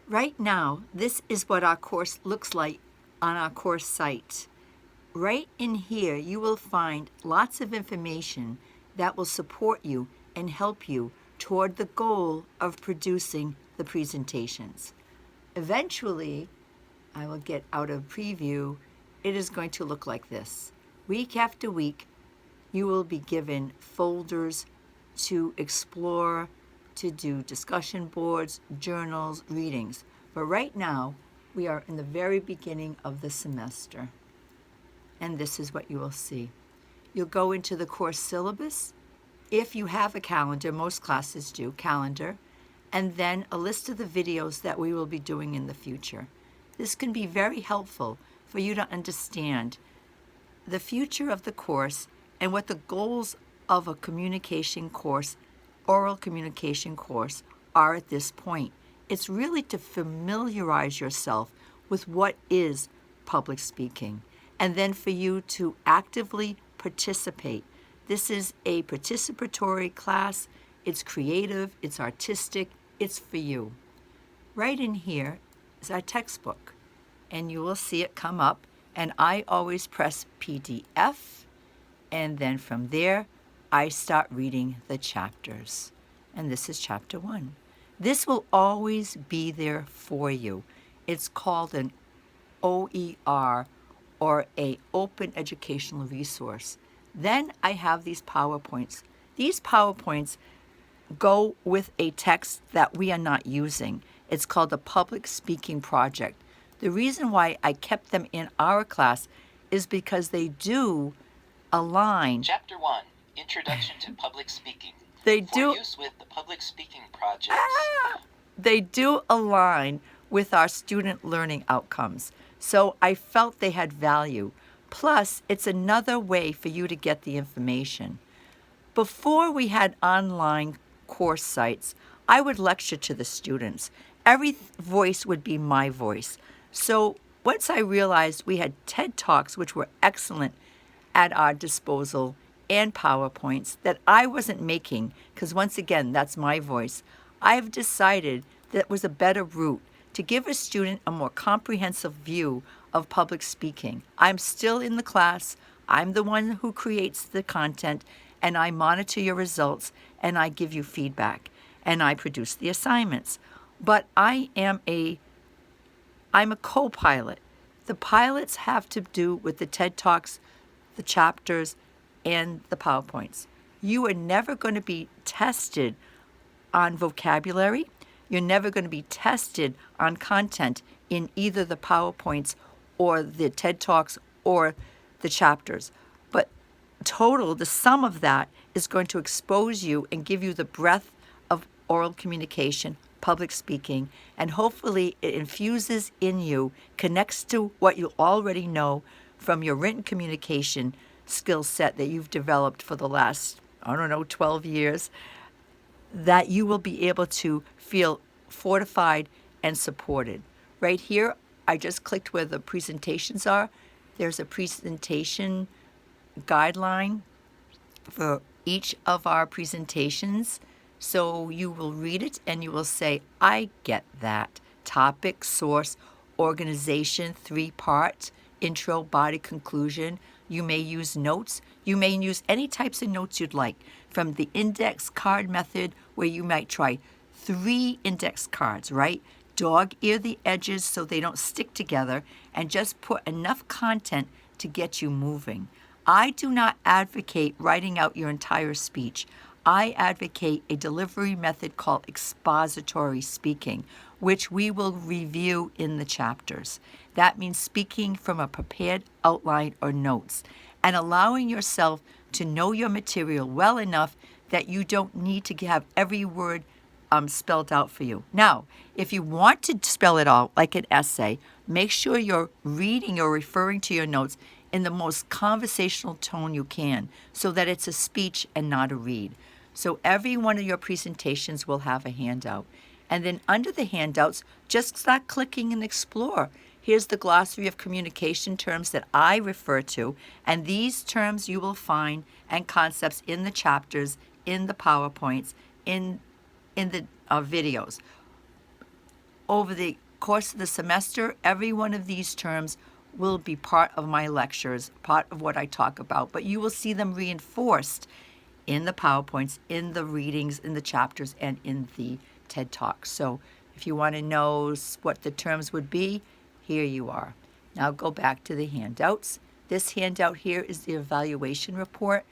Right now, this is what our course looks like on our course site. Right in here, you will find lots of information that will support you and help you toward the goal of producing the presentations. Eventually, I will get out of preview, it is going to look like this. Week after week, you will be given folders to explore, to do discussion boards, journals, readings. But right now, we are in the very beginning of the semester. And this is what you will see. You'll go into the course syllabus. If you have a calendar, most classes do, calendar, and then a list of the videos that we will be doing in the future. This can be very helpful for you to understand the future of the course and what the goals of a communication course, oral communication course, are at this point. It's really to familiarize yourself with what is public speaking, and then for you to actively participate. This is a participatory class. It's creative, it's artistic, it's for you. Right in here is our textbook, and you will see it come up, and I always press PDF, and then from there, I start reading the chapters. And this is chapter 1. This will always be there for you. It's called an OER, or a open educational resource. Then I have these PowerPoints. These PowerPoints go with a text that we are not using. It's called the Public Speaking Project. The reason why I kept them in our class is because they do align. Chapter 1, Introduction to Public Speaking. They For do use with the Public Speaking Projects. They do align with our student learning outcomes. So I felt they had value. Plus, it's another way for you to get the information. Before we had online course sites, I would lecture to the students. Every voice would be my voice. So once I realized we had TED Talks, which were excellent, at our disposal, and PowerPoints that I wasn't making, because once again, that's my voice, I've decided that it was a better route to give a student a more comprehensive view of public speaking. I'm still in the class, I'm the one who creates the content, and I monitor your results, and I give you feedback, and I produce the assignments. But I'm a co-pilot. The pilots have to do with the TED Talks, the chapters, and the PowerPoints. You are never going to be tested on vocabulary. You're never going to be tested on content in either the PowerPoints or the TED Talks or the chapters. But total, the sum of that is going to expose you and give you the breadth of oral communication, public speaking, and hopefully it infuses in you, connects to what you already know from your written communication skill set that you've developed for the last, 12 years, that you will be able to feel fortified and supported. Right here, I just clicked where the presentations are. There's a presentation guideline for each of our presentations. So you will read it and you will say, I get that. Topic, source, organization, 3-part, intro, body, conclusion. You may use notes. You may use any types of notes you'd like, from the index card method, where you might try 3 index cards, right? Dog ear the edges so they don't stick together, and just put enough content to get you moving. I do not advocate writing out your entire speech. I advocate a delivery method called expository speaking, which we will review in the chapters. That means speaking from a prepared outline or notes and allowing yourself to know your material well enough that you don't need to have every word spelled out for you. Now, if you want to spell it out like an essay, make sure you're reading or referring to your notes in the most conversational tone you can so that it's a speech and not a read. So every one of your presentations will have a handout. And then under the handouts, just start clicking and explore. Here's the glossary of communication terms that I refer to, and these terms you will find and concepts in the chapters, in the PowerPoints, in the videos. over the course of the semester, every one of these terms will be part of my lectures, part of what I talk about, but you will see them reinforced in the PowerPoints, in the readings, in the chapters, and in the TED Talks. So if you want to know what the terms would be, here you are. Now go back to the handouts. This handout here is the evaluation report.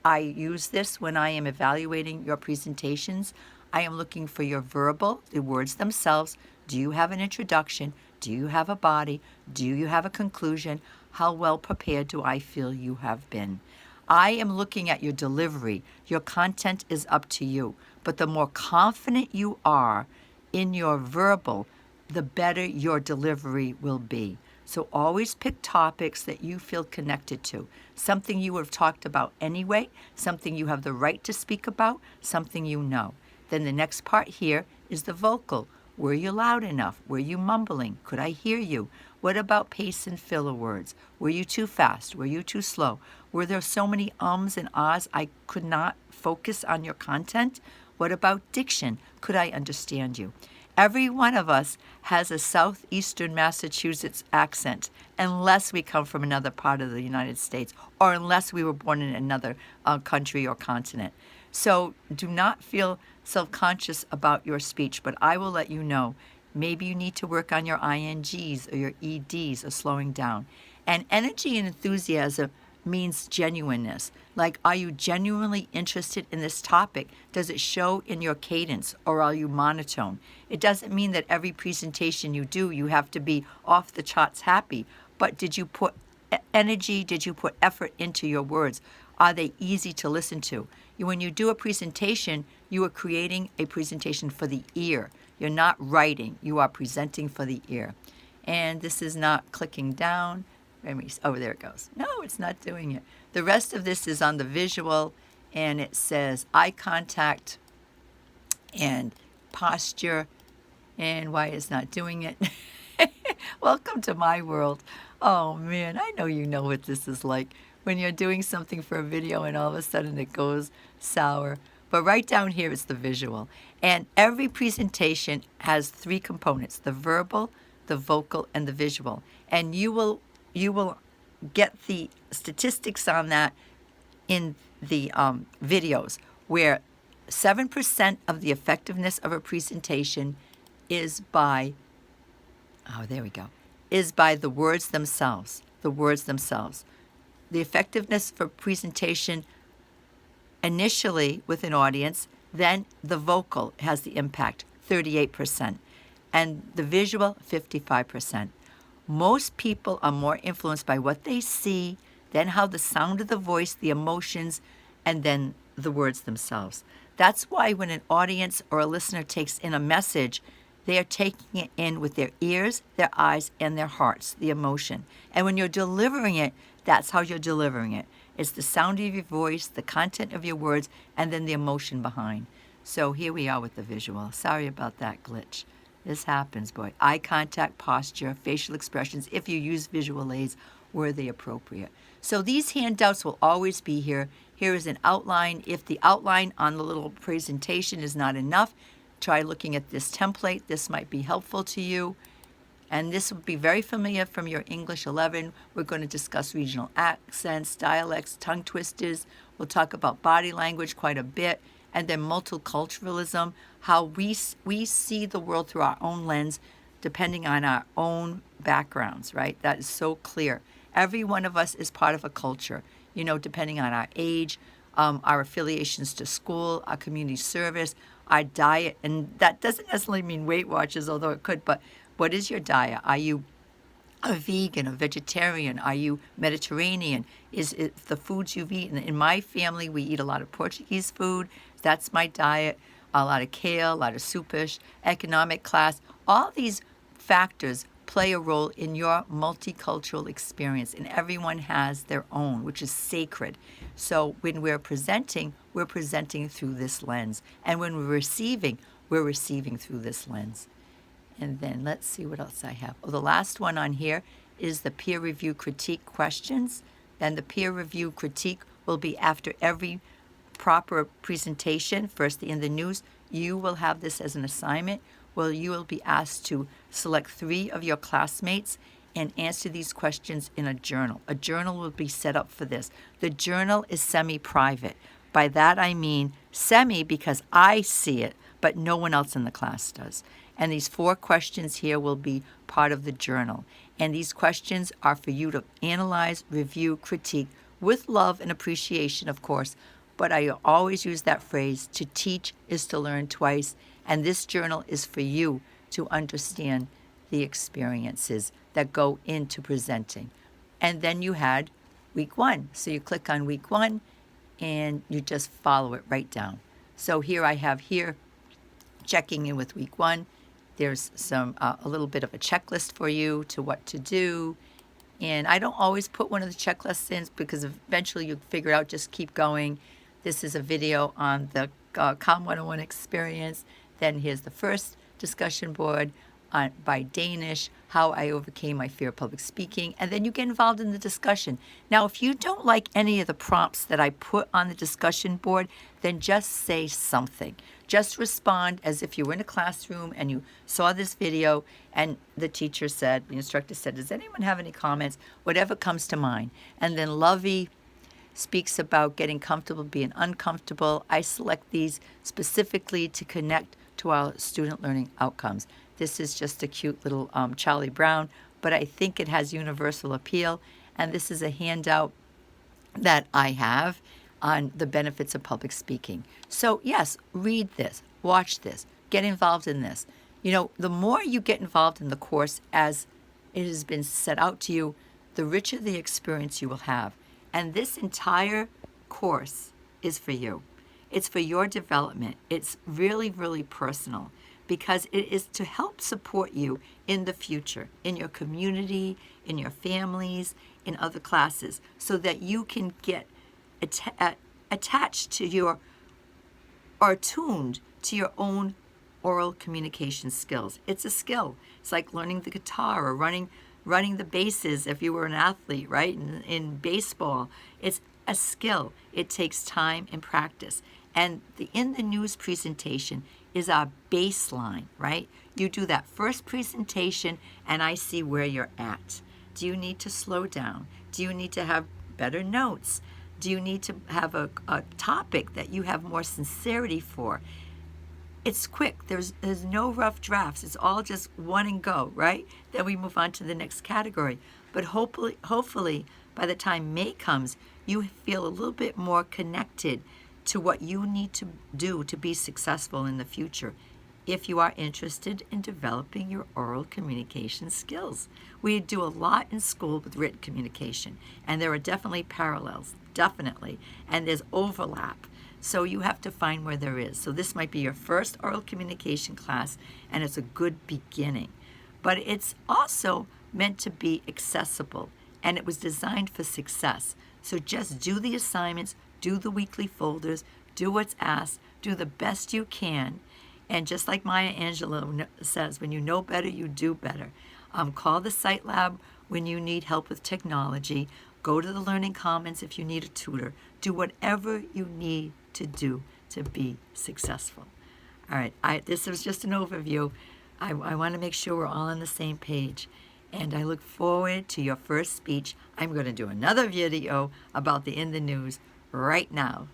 I use this when I am evaluating your presentations. I am looking for your verbal, the words themselves. Do you have an introduction? Do you have a body? Do you have a conclusion? How well prepared do I feel you have been? I am looking at your delivery. Your content is up to you. But the more confident you are in your verbal, the better your delivery will be. So always pick topics that you feel connected to. Something you have talked about anyway, something you have the right to speak about, something you know. Then the next part here is the vocal. Were you loud enough? Were you mumbling? Could I hear you? What about pace and filler words? Were you too fast? Were you too slow? Were there so many ums and ahs I could not focus on your content? What about diction? Could I understand you? Every one of us has a southeastern Massachusetts accent, unless we come from another part of the United States, or unless we were born in another country or continent. So do not feel self-conscious about your speech, but I will let you know. Maybe you need to work on your INGs or your EDs or slowing down. And energy and enthusiasm means genuineness. Like, are you genuinely interested in this topic? Does it show in your cadence, or are you monotone? It doesn't mean that every presentation you do, you have to be off the charts happy, but did you put energy, did you put effort into your words? Are they easy to listen to? When you do a presentation, you are creating a presentation for the ear. You're not writing, you are presenting for the ear. And this is not clicking down. Oh, there it goes. No, it's not doing it. The rest of this is on the visual, and it says eye contact and posture. And why it's not doing it? Welcome to my world. Oh, man, I know you know what this is like when you're doing something for a video and all of a sudden it goes sour. But right down here is the visual. And every presentation has three components: the verbal, the vocal, and the visual. And you will get the statistics on that in the videos, where 7% of the effectiveness of a presentation is by, is by the words themselves, the words themselves. The effectiveness for presentation initially with an audience, then the vocal has the impact, 38%, and the visual, 55%. Most people are more influenced by what they see, then how the sound of the voice, the emotions, and then the words themselves. That's why when an audience or a listener takes in a message, they are taking it in with their ears, their eyes, and their hearts, the emotion. And when you're delivering it, that's how you're delivering it. It's the sound of your voice, the content of your words, and then the emotion behind. So here we are with the visual. Sorry about that glitch. This happens, boy. Eye contact, posture, facial expressions, if you use visual aids, were they appropriate? So these handouts will always be here. Here is an outline. If the outline on the little presentation is not enough, try looking at this template. This might be helpful to you. And this will be very familiar from your English 11. We're going to discuss regional accents, dialects, tongue twisters. We'll talk about body language quite a bit. And then multiculturalism, how we see the world through our own lens, depending on our own backgrounds, right? That is so clear. Every one of us is part of a culture, depending on our age, our affiliations to school, our community service, our diet. And that doesn't necessarily mean Weight Watchers, although it could, but what is your diet? Are you a vegan, a vegetarian? Are you Mediterranean? Is it the foods you've eaten? In my family, we eat a lot of Portuguese food. That's my diet. A lot of kale, a lot of soupish, economic class. All these factors play a role in your multicultural experience, and everyone has their own, which is sacred. So when we're presenting through this lens. And when we're receiving through this lens. And then let's see what else I have. Oh, the last one on here is the peer review critique questions. And the peer review critique will be after every proper presentation, first in the news. You will have this as an assignment where you will be asked to select 3 of your classmates and answer these questions in a journal. A journal will be set up for this. The journal is semi-private. By that I mean semi because I see it, but no one else in the class does. And these 4 questions here will be part of the journal. And these questions are for you to analyze, review, critique, with love and appreciation, of course. But I always use that phrase, to teach is to learn twice. And this journal is for you to understand the experiences that go into presenting. And then you had week 1. So you click on week 1 and you just follow it right down. So here I have here, checking in with week 1. There's a little bit of a checklist for you to what to do. And I don't always put one of the checklists in because eventually you figure it out, just keep going. This is a video on the COM 101 experience. Then here's the first discussion board by Danish, how I overcame my fear of public speaking. And then you get involved in the discussion. Now, if you don't like any of the prompts that I put on the discussion board, then just say something. Just respond as if you were in a classroom and you saw this video and the teacher said, the instructor said, does anyone have any comments? Whatever comes to mind. And then Lovey speaks about getting comfortable, being uncomfortable. I select these specifically to connect to our student learning outcomes. This is just a cute little Charlie Brown, but I think it has universal appeal. And this is a handout that I have on the benefits of public speaking. So yes, read this, watch this, get involved in this. You know, the more you get involved in the course as it has been set out to you, the richer the experience you will have. And this entire course is for you. It's for your development. It's really, really personal because it is to help support you in the future, in your community, in your families, in other classes, so that you can get attached to your, or attuned to your own oral communication skills. It's a skill. It's like learning the guitar or running the bases if you were an athlete, right? In baseball, it's a skill. It takes time and practice. And the In the News presentation is our baseline, right? You do that first presentation and I see where you're at. Do you need to slow down? Do you need to have better notes? Do you need to have a topic that you have more sincerity for? It's quick. There's no rough drafts. It's all just one and go, right? Then we move on to the next category. But hopefully, by the time May comes, you feel a little bit more connected to what you need to do to be successful in the future if you are interested in developing your oral communication skills. We do a lot in school with written communication, and there are definitely parallels, definitely, and there's overlap. So you have to find where there is. So this might be your first oral communication class, and it's a good beginning. But it's also meant to be accessible, and it was designed for success. So just do the assignments, do the weekly folders, do what's asked, do the best you can. And just like Maya Angelou says, when you know better, you do better. Call the Site Lab when you need help with technology. Go to the Learning Commons if you need a tutor. Do whatever you need to do to be successful. All right, this was just an overview. I want to make sure we're all on the same page. And I look forward to your first speech. I'm going to do another video about the In the News right now.